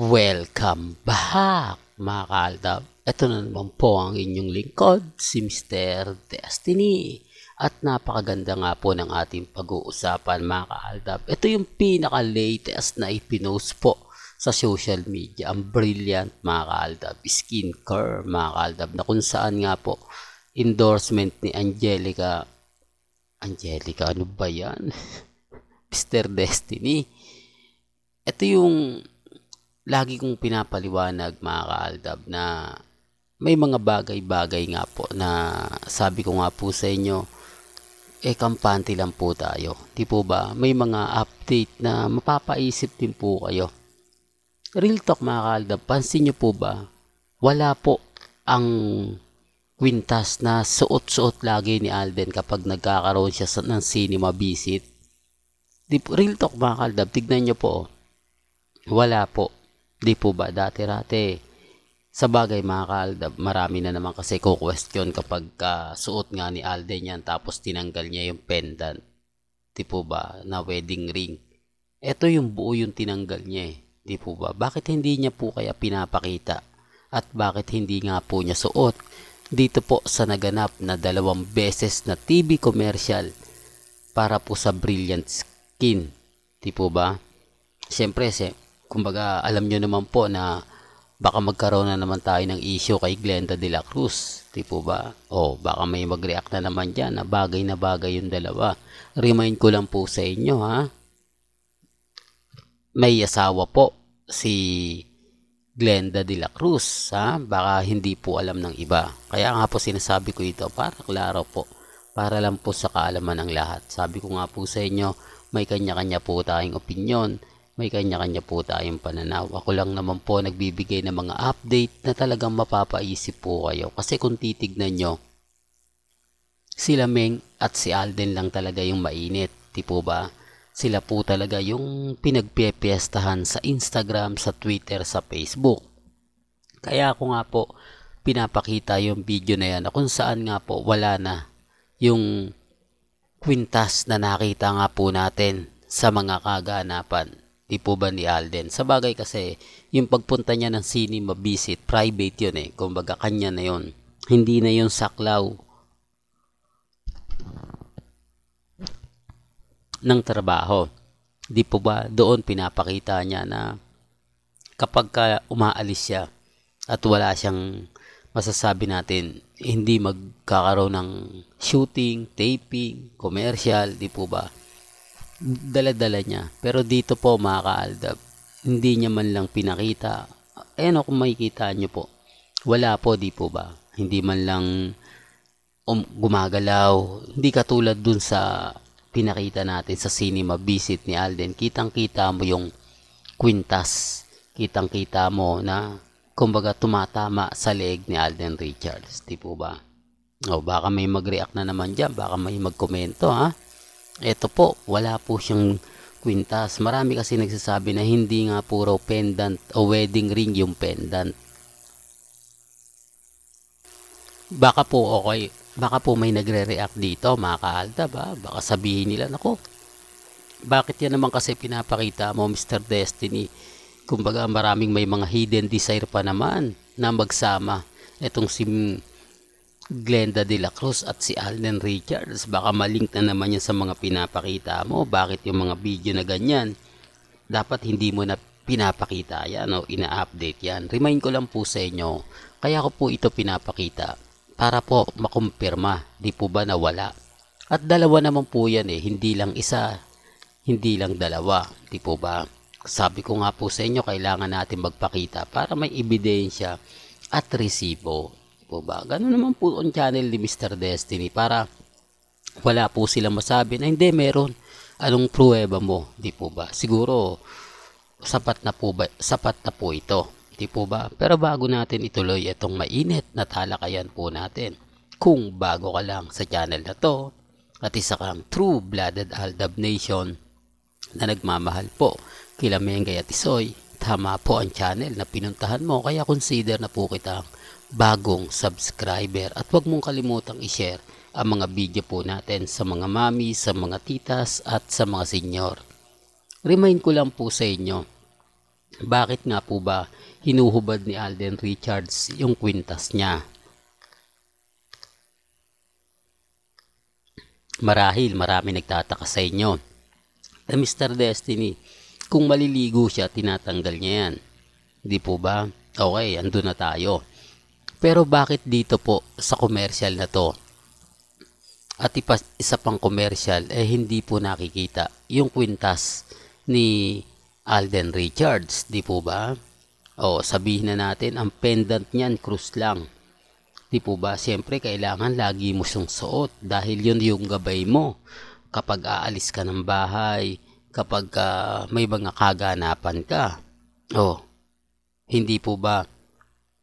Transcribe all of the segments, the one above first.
Welcome back mga kaaldab. Ito na naman po ang inyong lingkod, si Mr. Destiny. At napakaganda nga po ng ating pag-uusapan mga kaaldab. Ito yung pinaka-latest na ipinost po sa social media. Ang brilliant mga kaaldab, skincare mga kaaldab, na kung saan nga po endorsement ni Angelica, ano ba yan? Mr. Destiny. Ito yung lagi kong pinapaliwanag mga kaaldab, na may mga bagay-bagay nga po na sabi ko nga po sa inyo, kampante lang po tayo. Di po ba? May mga update na mapapaisip din po kayo. Real talk mga kaaldab, pansin nyo po ba? Wala po ang kwintas na suot-suot lagi ni Alden kapag nagkakaroon siya ng cinema visit. Di po, real talk mga kaaldab, tignan nyo po. Wala po. Di po ba dati-rati? Sa bagay mga kaaldab, marami na naman kasi ko-question kapag suot nga ni Alden yan tapos tinanggal niya yung pendant. Di po ba? Na wedding ring. Ito yung buo yung tinanggal niya eh. Di po ba? Bakit hindi niya po kaya pinapakita? At bakit hindi nga po niya suot? Dito po sa naganap na 2 beses na TV commercial para po sa Brilliant Skin. Di po ba? Siyempre, kumbaga alam nyo naman po na baka magkaroon na naman tayo ng issue kay Glenda de la Cruz. Di po ba? O baka may mag-react na naman dyan na bagay yung dalawa. Remind ko lang po sa inyo ha. May asawa po si Glenda de la Cruz ha. Baka hindi po alam ng iba. Kaya nga po sinasabi ko ito para klaro po. Para lang po sa kaalaman ng lahat. Sabi ko nga po sa inyo, may kanya-kanya po tayong opinyon. May kanya-kanya po tayong pananaw. Ako lang naman po nagbibigay ng mga update na talagang mapapaisip po kayo. Kasi kung titignan nyo, sila Meng at si Alden lang talaga yung mainit. Di po ba? Sila po talaga yung pinagpepiestahan sa Instagram, sa Twitter, sa Facebook. Kaya ako nga po pinapakita yung video na yan na kung saan nga po wala na yung kwintas na nakita nga po natin sa mga kaganapan. Di po ba ni Alden? Sa bagay kasi, yung pagpunta niya ng cinema visit, private yun eh. Kumbaga kanya na yun. Hindi na yun saklaw ng trabaho. Di po ba doon pinapakita niya na kapag umaalis siya at wala siyang masasabi natin, hindi magkakaroon ng shooting, taping, commercial, di po ba? Dala-dala niya. Pero dito po mga kaaldab, hindi niya man lang pinakita. Ayan o, kung makikita nyo po, wala po, di po ba? Hindi man lang gumagalaw. Hindi katulad dun sa pinakita natin sa cinema visit ni Alden. Kitang-kita mo yung kwintas. Kitang-kita mo na kumbaga tumatama sa leeg ni Alden Richards. Di po ba? O baka may mag-react na naman dyan. Baka may mag-komento ha. Ito po, wala po siyang kwintas. Marami kasi nagsasabi na hindi nga puro pendant o wedding ring yung pendant. Baka po okay, baka po may nagre-react dito mga kaaldab ha. Baka sabihin nila, nako, bakit yan naman kasi pinapakita mo Mr. Destiny? Kumbaga maraming may mga hidden desire pa naman na magsama. Etong si Glenda de la Cruz at si Alden Richards, baka malink na naman yan sa mga pinapakita mo. Bakit yung mga video na ganyan dapat hindi mo na pinapakita yan o ina-update yan? Remind ko lang po sa inyo, kaya ko po ito pinapakita para po makumpirma, di po ba na wala? At dalawa naman po yan eh, hindi lang isa, hindi lang dalawa, di po ba? Sabi ko nga po sa inyo, kailangan natin magpakita para may ebidensya at resibo. Po ba? Ganun naman po ang channel ni Mr. Destiny para wala po silang masabi na hindi meron. Anong pruweba mo? Di po ba? Siguro sapat na po ito. Di po ba? Pero bago natin ituloy itong mainit na talakayan po natin, kung bago ka lang sa channel na to at isa kang true-blooded Aldab Nation na nagmamahal po kila Mengay at Isoy, tama po ang channel na pinuntahan mo, kaya consider na po kitang bagong subscriber at huwag mong kalimutang i-share ang mga video po natin sa mga mami, sa mga titas at sa mga senior. Remind ko lang po sa inyo, Bakit nga po ba hinuhubad ni Alden Richards yung kwintas niya? Marahil marami nagtataka sa inyo. Mr. Destiny, kung maliligo siya, tinatanggal niya yan. Di po ba? Okay, andun na tayo. Pero bakit dito po sa commercial na to? At isa pang commercial, hindi po nakikita yung kwintas ni Alden Richards, di po ba? O sabihin na natin, ang pendant niyan, krus lang. Di po ba? Siyempre, kailangan lagi mo siyang suot dahil yun yung gabay mo kapag aalis ka ng bahay, kapag may mga kaganapan ka. O, hindi po ba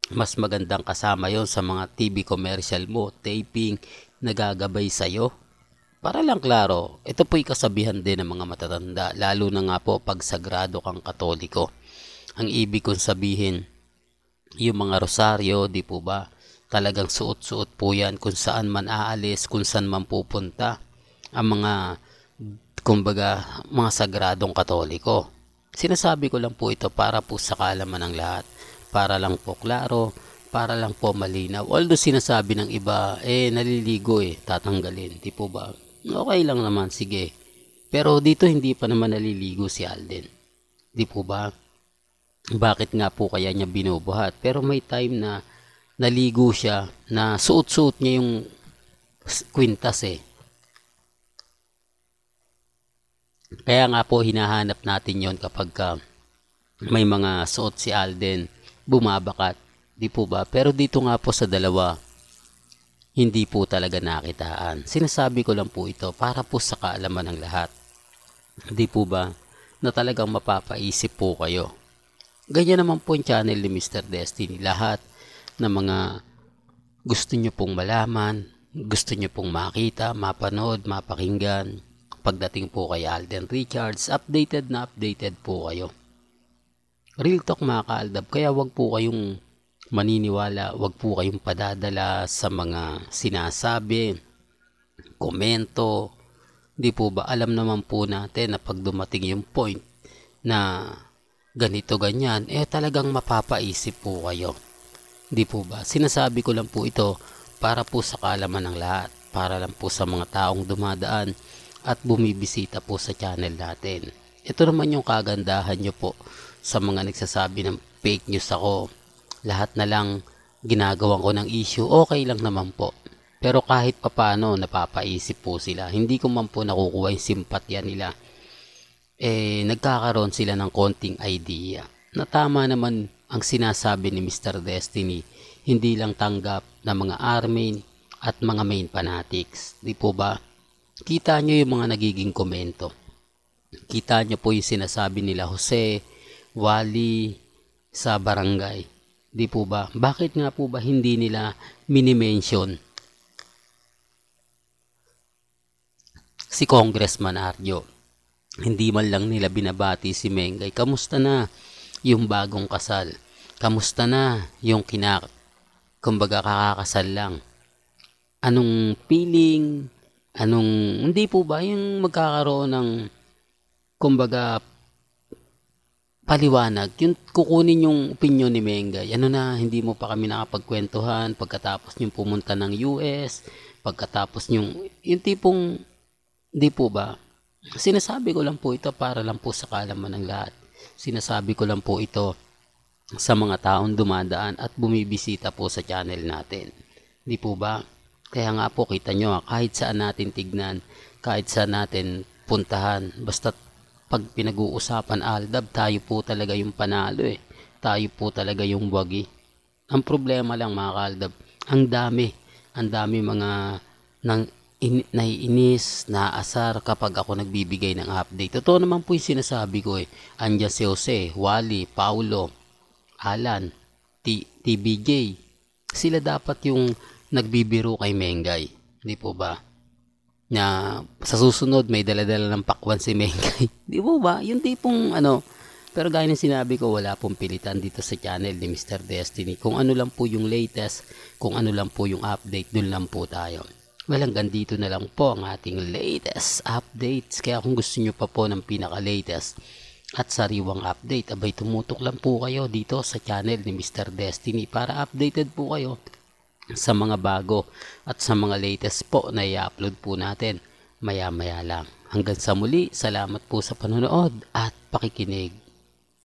mas magandang kasama yon sa mga TV commercial mo, taping, nagagabay sa'yo? Para lang klaro, ito po'y kasabihan din ng mga matatanda, lalo na nga po pag sagrado kang Katoliko. Ang ibig kong sabihin, yung mga rosaryo, di po ba, talagang suot-suot po yan kung saan man aalis, kung saan man pupunta, ang mga, kumbaga, mga sagradong Katoliko. Sinasabi ko lang po ito para po sa kaalaman ng lahat, para lang po klaro, para lang po malinaw. Although sinasabi ng iba, naliligo tatanggalin, di po ba? Okay lang naman, sige. Pero dito hindi pa naman naliligo si Alden. Di po ba? Bakit nga po kaya niya binubuhat? Pero may time na naligo siya, na suot-suot niya yung kwintas Kaya nga po hinahanap natin yon kapag may mga suot si Alden, bumabakat. Di po ba? Pero dito nga po sa dalawa, hindi po talaga nakitaan. Sinasabi ko lang po ito para po sa kaalaman ng lahat. Di po ba? Na talagang mapapaisip po kayo. Ganyan naman po yung channel ni Mr. Destiny. Lahat ng mga gusto nyo pong malaman, gusto nyo pong makita, mapanood, mapakinggan. Pagdating po kay Alden Richards, updated na updated po kayo. Real talk mga kaaldab, kaya wag po kayong maniniwala, wag po kayong padadala sa mga sinasabi, komento. Di po ba, alam naman po natin na pag dumating yung point na ganito ganyan, talagang mapapaisip po kayo. Di po ba, sinasabi ko lang po ito para po sa kaalaman ng lahat, para lang po sa mga taong dumadaan at bumibisita po sa channel natin. Ito naman yung kagandahan nyo po sa mga nagsasabi ng fake news ako. Lahat na lang ginagawan ko ng issue, okay lang naman po. Pero kahit papano napapaisip po sila. Hindi ko man po nakukuha yung simpatya nila. Nagkakaroon sila ng konting idea na tama naman ang sinasabi ni Mr. Destiny. Hindi lang tanggap ng mga army at mga main fanatics. Di po ba? Kita nyo yung mga nagiging komento. Kita nyo po yung sinasabi nila Jose, Wally sa barangay. Di po ba? Bakit nga po ba hindi nila minimension si Congressman Arjo? Hindi man lang nila binabati si Mengay. Kamusta na yung bagong kasal? Kamusta na yung kumbaga kakakasal lang? Anong feeling? Hindi po ba yung magkakaroon ng kumbaga paliwanag, yung kukunin yung opinion ni Mengay, hindi mo pa kami nakapagkwentuhan pagkatapos yung pumunta ng US, pagkatapos yung tipong, di po ba? Sinasabi ko lang po ito para lang po sa kaalaman ng lahat. Sinasabi ko lang po ito sa mga taong dumadaan at bumibisita po sa channel natin. Di po ba? Kaya nga po kita nyo, kahit saan natin tignan, kahit saan natin puntahan, basta pag pinag-uusapan Aldab, tayo po talaga yung panalo Tayo po talaga yung wagi. Ang problema lang mga kaaldab, ang dami mga naiinis, naasar kapag ako nagbibigay ng update. Totoo naman po yung sinasabi ko Andiyan si Jose, Wally, Paulo, Alan, TBJ. Sila dapat yung nagbibiro kay Mengay. Di po ba? Na sa susunod may daladala ng pakwan si Mengay. Di po ba? Yung tipong Pero gaya ng sinabi ko, wala pong pilitan dito sa channel ni Mr. Destiny. Kung ano lang po yung latest, kung ano lang po yung update, dun lang po tayo. Well, hanggang dito na lang po ang ating latest updates. Kaya kung gusto nyo pa po ng pinaka-latest, at sariwang update, abay tumutok lang po kayo dito sa channel ni Mr. Destiny para updated po kayo sa mga bago at sa mga latest po na i-upload po natin maya maya lang. Hanggang sa muli, salamat po sa panonood at pakikinig.